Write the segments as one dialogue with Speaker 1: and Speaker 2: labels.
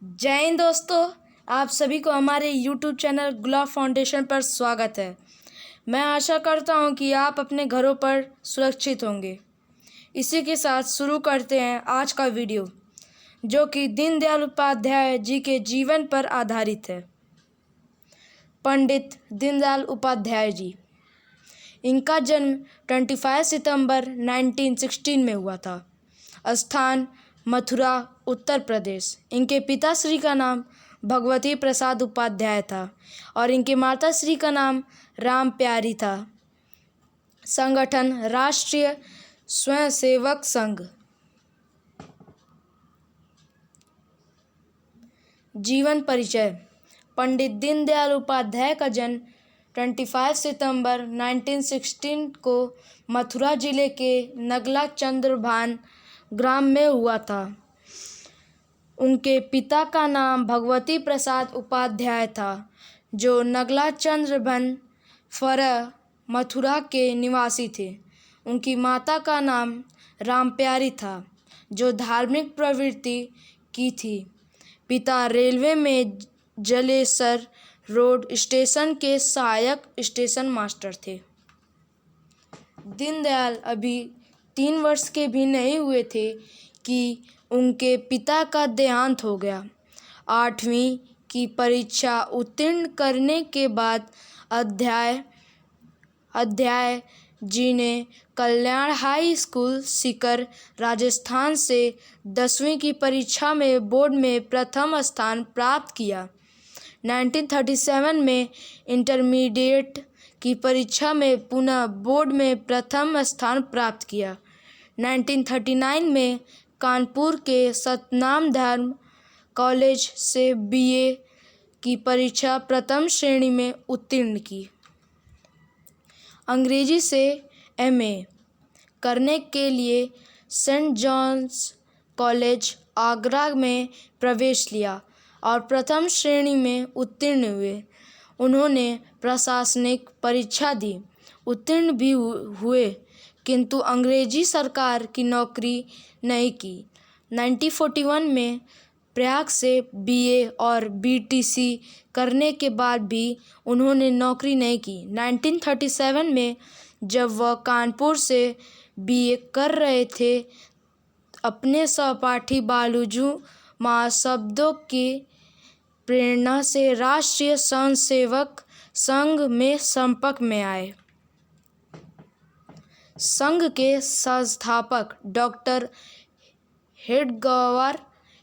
Speaker 1: जय हिंद दोस्तों, आप सभी को हमारे YouTube चैनल गुलाब फाउंडेशन पर स्वागत है। मैं आशा करता हूं कि आप अपने घरों पर सुरक्षित होंगे। इसी के साथ शुरू करते हैं आज का वीडियो, जो कि दीनदयाल उपाध्याय जी के जीवन पर आधारित है। पंडित दीनदयाल उपाध्याय जी, इनका जन्म 25 सितंबर 1916 में हुआ था। स्थान मथुरा, उत्तर प्रदेश। इनके पिताश्री का नाम भगवती प्रसाद उपाध्याय था और इनके माताश्री का नाम राम प्यारी था। संगठन राष्ट्रीय स्वयंसेवक संघ। जीवन परिचय। पंडित दीनदयाल उपाध्याय का जन्म 25 सितंबर 1916 को मथुरा जिले के नगला चंद्रभान ग्राम में हुआ था। उनके पिता का नाम भगवती प्रसाद उपाध्याय था, जो नगला चंद्रभान फरह मथुरा के निवासी थे। उनकी माता का नाम रामप्यारी था, जो धार्मिक प्रवृत्ति की थी। पिता रेलवे में जलेसर रोड स्टेशन के सहायक स्टेशन मास्टर थे। दीनदयाल अभी 3 वर्ष के भी नहीं हुए थे कि उनके पिता का देहांत हो गया। 8वीं की परीक्षा उत्तीर्ण करने के बाद अध्याय जी ने कल्याण हाई स्कूल सीकर, राजस्थान से 10वीं की परीक्षा में बोर्ड में प्रथम स्थान प्राप्त किया। 1937 में इंटरमीडिएट की परीक्षा में पुनः बोर्ड में प्रथम स्थान प्राप्त किया। 1939 में कानपुर के सतनाम धर्म कॉलेज से बीए की परीक्षा प्रथम श्रेणी में उत्तीर्ण की। अंग्रेजी से एमए करने के लिए सेंट जॉन्स कॉलेज आगरा में प्रवेश लिया और प्रथम श्रेणी में उत्तीर्ण हुए। उन्होंने प्रशासनिक परीक्षा दी, उत्तीर्ण भी हुए, किंतु अंग्रेजी सरकार की नौकरी नहीं की। 1941 में प्रयाग से बीए और बीटीसी करने के बाद भी उन्होंने नौकरी नहीं की। 1937 में जब वह कानपुर से बीए कर रहे थे, अपने सहपाठी बालूजू महाशब्दों की प्रेरणा से राष्ट्रीय स्वयंसेवक संघ में संपर्क में आए। संघ के संस्थापक डॉक्टर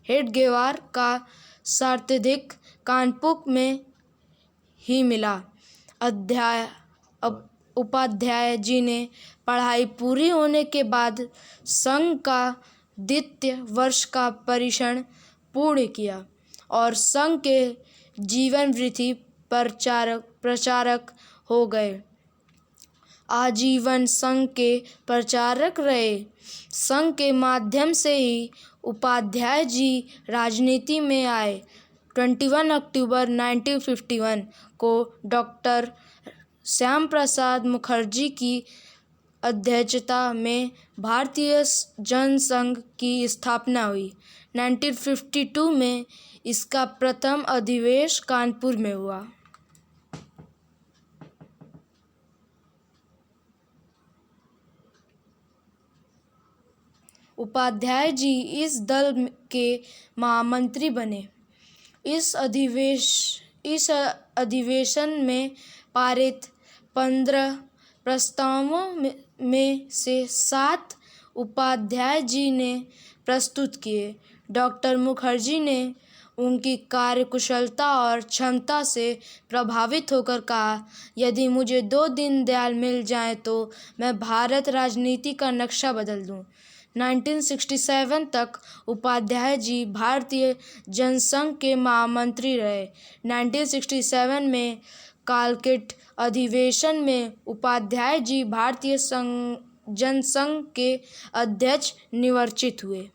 Speaker 1: हेडगेवार का सार्वधिक कानपुर में ही मिला। उपाध्याय जी ने पढ़ाई पूरी होने के बाद संघ का द्वितीय वर्ष का परीक्षण पूर्ण किया और संघ के जीवन वृत्ति प्रचारक हो गए। आजीवन संघ के प्रचारक रहे। संघ के माध्यम से ही उपाध्याय जी राजनीति में आए। 21 अक्टूबर 1951 को डॉक्टर श्याम प्रसाद मुखर्जी की अध्यक्षता में भारतीय जनसंघ की स्थापना हुई। 1952 में इसका प्रथम अधिवेशन कानपुर में हुआ। उपाध्याय जी इस दल के महामंत्री बने। इस अधिवेशन में पारित 15 प्रस्तावों में से 7 उपाध्याय जी ने प्रस्तुत किए। डॉक्टर मुखर्जी ने उनकी कार्यकुशलता और क्षमता से प्रभावित होकर कहा, यदि मुझे 2 दीनदयाल मिल जाएं तो मैं भारत राजनीति का नक्शा बदल दूं। 1967 तक उपाध्याय जी भारतीय जनसंघ के महामंत्री रहे। 1967 में कालकेट अधिवेशन में उपाध्याय जी भारतीय जनसंघ के अध्यक्ष निर्वाचित हुए।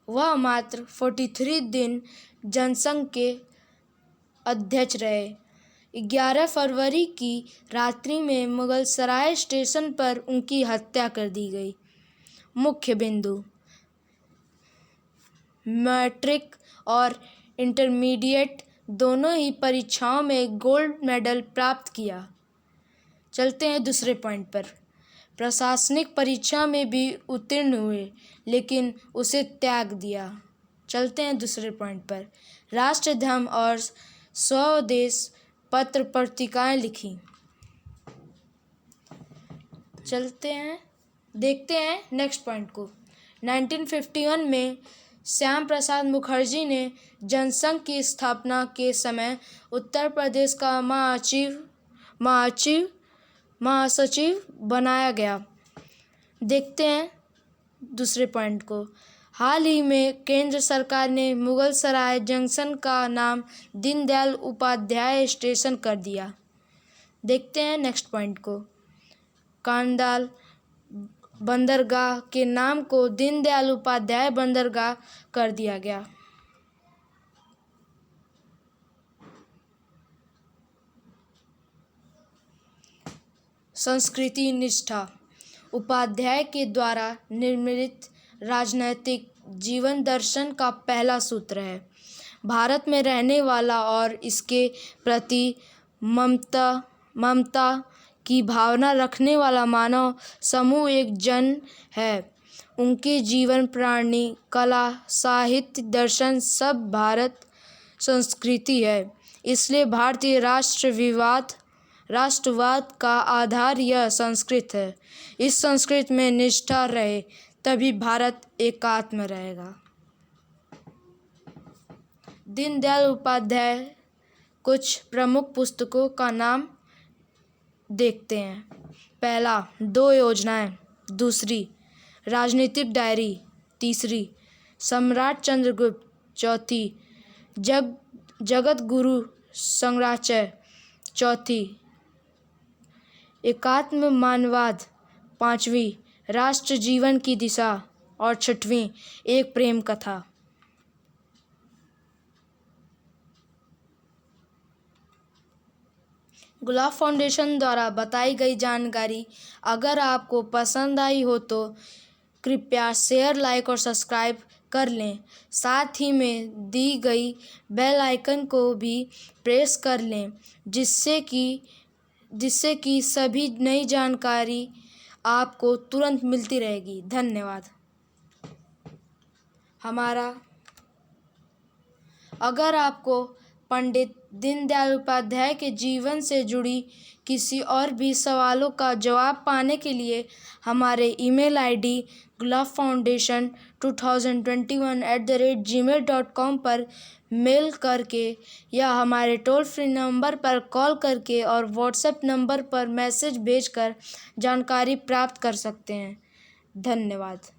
Speaker 1: वह मात्र 43 दिन जनसंघ के अध्यक्ष रहे। 11 फरवरी की रात्रि में मुगलसराय स्टेशन पर उनकी हत्या कर दी गई। मुख्य बिंदु। मैट्रिक और इंटरमीडिएट दोनों ही परीक्षाओं में गोल्ड मेडल प्राप्त किया। चलते हैं दूसरे पॉइंट पर। प्रशासनिक परीक्षा में भी उत्तीर्ण हुए लेकिन उसे त्याग दिया। चलते हैं दूसरे पॉइंट पर। राष्ट्रधर्म और स्वदेश पत्र पत्रिकाएं लिखी। चलते हैं, देखते हैं नेक्स्ट पॉइंट को। 1951 में श्याम प्रसाद मुखर्जी ने जनसंघ की स्थापना के समय उत्तर प्रदेश का महासचिव बनाया गया। देखते हैं दूसरे पॉइंट को। हाल ही में केंद्र सरकार ने मुगलसराय जंक्शन का नाम दीनदयाल उपाध्याय स्टेशन कर दिया। देखते हैं नेक्स्ट पॉइंट को। कांडाल बंदरगाह के नाम को दीनदयाल उपाध्याय बंदरगाह कर दिया गया। संस्कृति निष्ठा उपाध्याय के द्वारा निर्मित राजनैतिक जीवन दर्शन का पहला सूत्र है। भारत में रहने वाला और इसके प्रति ममता की भावना रखने वाला मानव समूह एक जन है। उनके जीवन प्रणाली, कला, साहित्य, दर्शन सब भारत संस्कृति है। इसलिए भारतीय राष्ट्रवाद का आधार यह संस्कृत है। इस संस्कृत में निष्ठा रहे तभी भारत एकात्म रहेगा। दीनदयाल उपाध्याय कुछ प्रमुख पुस्तकों का नाम देखते हैं। पहला 2 योजनाएं, दूसरी राजनीतिक डायरी, तीसरी सम्राट चंद्रगुप्त, चौथी जगत गुरु संग्रहालय, चौथी एकात्म मानववाद, पांचवी राष्ट्र जीवन की दिशा और छठवीं एक प्रेम कथा। गुलाब फाउंडेशन द्वारा बताई गई जानकारी अगर आपको पसंद आई हो तो कृपया शेयर, लाइक और सब्सक्राइब कर लें। साथ ही में दी गई बेल आइकन को भी प्रेस कर लें जिससे कि सभी नई जानकारी आपको तुरंत मिलती रहेगी। धन्यवाद। अगर आपको पंडित दीनदयाल उपाध्याय के जीवन से जुड़ी किसी और भी सवालों का जवाब पाने के लिए हमारे ईमेल आईडी gulabfoundation2021@gmail.com पर मेल करके या हमारे टोल फ्री नंबर पर कॉल करके और व्हाट्सएप नंबर पर मैसेज भेजकर जानकारी प्राप्त कर सकते हैं। धन्यवाद।